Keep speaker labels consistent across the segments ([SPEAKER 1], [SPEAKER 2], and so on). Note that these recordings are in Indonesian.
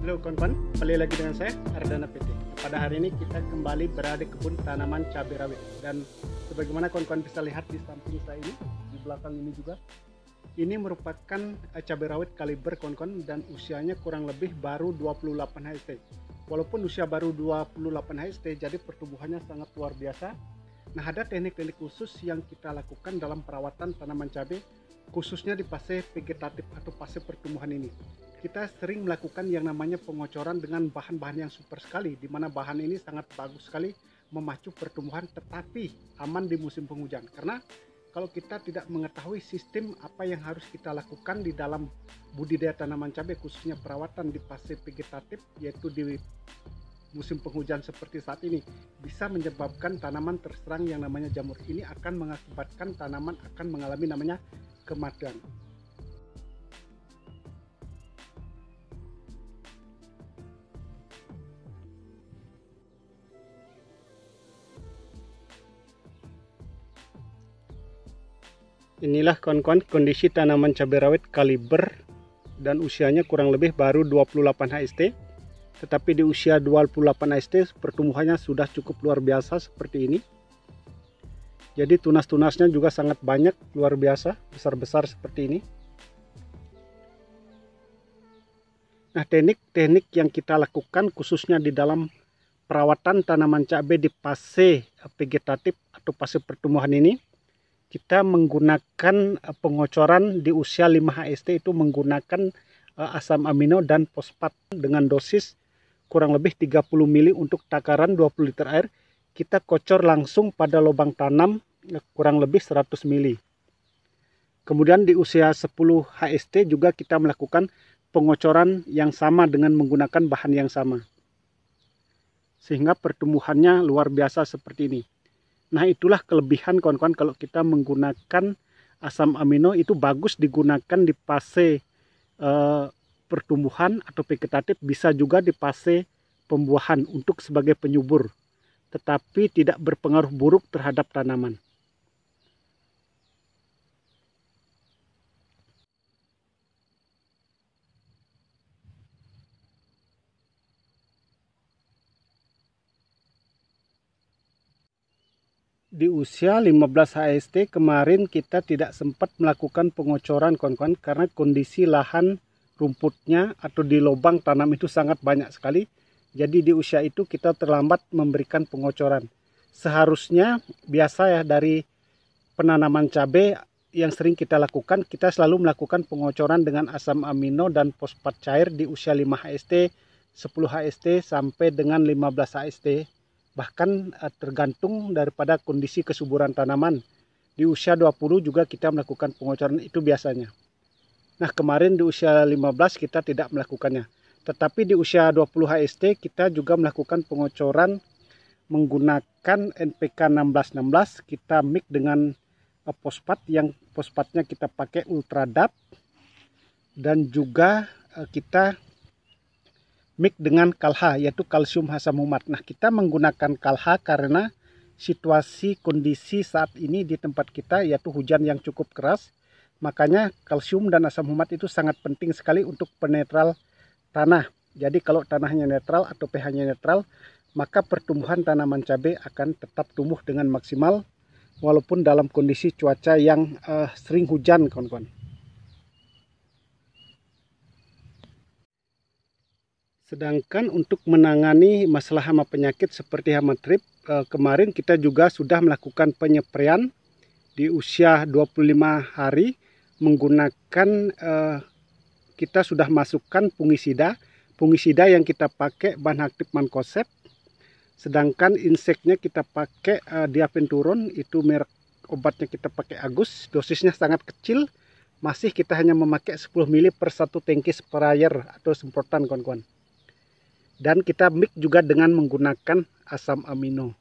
[SPEAKER 1] Halo kawan-kawan, kembali lagi dengan saya Ardana PT. Pada hari ini kita kembali berada di kebun tanaman cabai rawit, dan sebagaimana kawan-kawan bisa lihat di samping saya ini, di belakang ini juga, ini merupakan cabai rawit kaliber kawan-kawan, dan usianya kurang lebih baru 28 HST. Walaupun usia baru 28 HST, jadi pertumbuhannya sangat luar biasa. Nah, ada teknik-teknik khusus yang kita lakukan dalam perawatan tanaman cabai, khususnya di fase vegetatif atau fase pertumbuhan ini. Kita sering melakukan yang namanya pengocoran dengan bahan-bahan yang super sekali, di mana bahan ini sangat bagus sekali memacu pertumbuhan, tetapi aman di musim penghujan. Karena kalau kita tidak mengetahui sistem apa yang harus kita lakukan di dalam budidaya tanaman cabai, khususnya perawatan di fase vegetatif, yaitu di musim penghujan seperti saat ini, bisa menyebabkan tanaman terserang yang namanya jamur. Ini akan mengakibatkan tanaman akan mengalami namanya kematian. Inilah kawan-kawan kondisi tanaman cabai rawit kaliber dan usianya kurang lebih baru 28 HST. Tetapi di usia 28 HST pertumbuhannya sudah cukup luar biasa seperti ini. Jadi tunas-tunasnya juga sangat banyak, luar biasa, besar-besar seperti ini. Nah, teknik-teknik yang kita lakukan khususnya di dalam perawatan tanaman cabai di fase vegetatif atau fase pertumbuhan ini, kita menggunakan pengocoran di usia 5 HST itu menggunakan asam amino dan fosfat dengan dosis kurang lebih 30 mili untuk takaran 20 liter air. Kita kocor langsung pada lubang tanam kurang lebih 100 mili. Kemudian di usia 10 HST juga kita melakukan pengocoran yang sama dengan menggunakan bahan yang sama. Sehingga pertumbuhannya luar biasa seperti ini. Nah, itulah kelebihan kawan-kawan kalau kita menggunakan asam amino, itu bagus digunakan di fase pertumbuhan atau vegetatif, bisa juga di fase pembuahan untuk sebagai penyubur, tetapi tidak berpengaruh buruk terhadap tanaman. Di usia 15 HST kemarin kita tidak sempat melakukan pengocoran kawan-kawan karena kondisi lahan rumputnya atau di lubang tanam itu sangat banyak sekali. Jadi di usia itu kita terlambat memberikan pengocoran. Seharusnya biasa ya, dari penanaman cabai yang sering kita lakukan, kita selalu melakukan pengocoran dengan asam amino dan fosfat cair di usia 5 HST, 10 HST sampai dengan 15 HST. Bahkan tergantung daripada kondisi kesuburan tanaman. Di usia 20 juga kita melakukan pengocoran itu biasanya. Nah, kemarin di usia 15 kita tidak melakukannya. Tetapi di usia 20 HST kita juga melakukan pengocoran menggunakan NPK 1616. Kita mix dengan fosfat, yang fosfatnya kita pakai Ultradap. Dan juga kita mix dengan kalha, yaitu kalsium asam humat. Nah, kita menggunakan kalha karena situasi kondisi saat ini di tempat kita yaitu hujan yang cukup keras. Makanya kalsium dan asam humat itu sangat penting sekali untuk penetral tanah. Jadi kalau tanahnya netral atau pH-nya netral, maka pertumbuhan tanaman cabai akan tetap tumbuh dengan maksimal walaupun dalam kondisi cuaca yang sering hujan, kawan-kawan. Sedangkan untuk menangani masalah hama penyakit seperti hama trip, kemarin kita juga sudah melakukan penyepraian di usia 25 hari menggunakan, kita sudah masukkan fungisida. Fungisida yang kita pakai bahan aktif Mancozeb. Sedangkan inseknya kita pakai Diaventuron, itu merek obatnya kita pakai Agus. Dosisnya sangat kecil, masih kita hanya memakai 10 mili per satu tangki sprayer atau semprotan, kawan-kawan. Dan kita mix juga dengan menggunakan asam amino.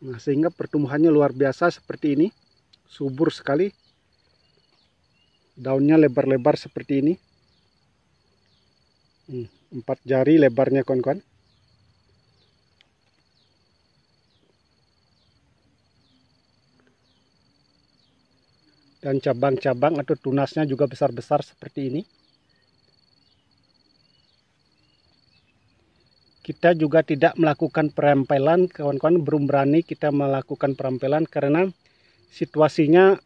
[SPEAKER 1] Nah, sehingga pertumbuhannya luar biasa seperti ini. Subur sekali. Daunnya lebar-lebar seperti ini. 4 jari lebarnya, kawan-kawan. Dan cabang-cabang atau tunasnya juga besar-besar seperti ini. Kita juga tidak melakukan perampelan, kawan-kawan. Belum berani kita melakukan perampelan karena situasinya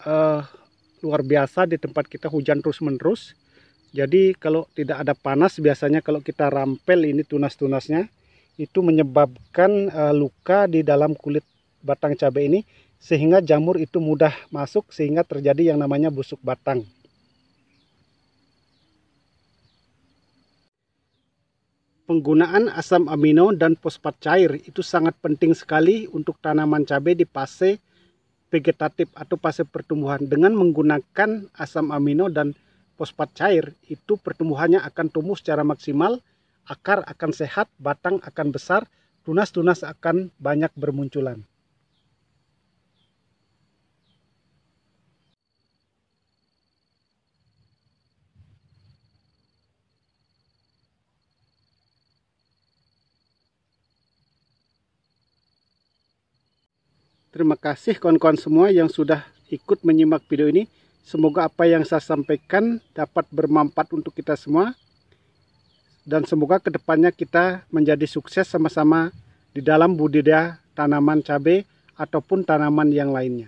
[SPEAKER 1] luar biasa di tempat kita, hujan terus-menerus. Jadi kalau tidak ada panas, biasanya kalau kita rampel ini tunas-tunasnya, itu menyebabkan luka di dalam kulit batang cabai ini, sehingga jamur itu mudah masuk, sehingga terjadi yang namanya busuk batang. Penggunaan asam amino dan fosfat cair itu sangat penting sekali untuk tanaman cabai di fase vegetatif atau fase pertumbuhan. Dengan menggunakan asam amino dan fosfat cair, itu pertumbuhannya akan tumbuh secara maksimal, akar akan sehat, batang akan besar, tunas-tunas akan banyak bermunculan. Terima kasih kawan-kawan semua yang sudah ikut menyimak video ini. Semoga apa yang saya sampaikan dapat bermanfaat untuk kita semua. Dan semoga kedepannya kita menjadi sukses sama-sama di dalam budidaya tanaman cabai ataupun tanaman yang lainnya.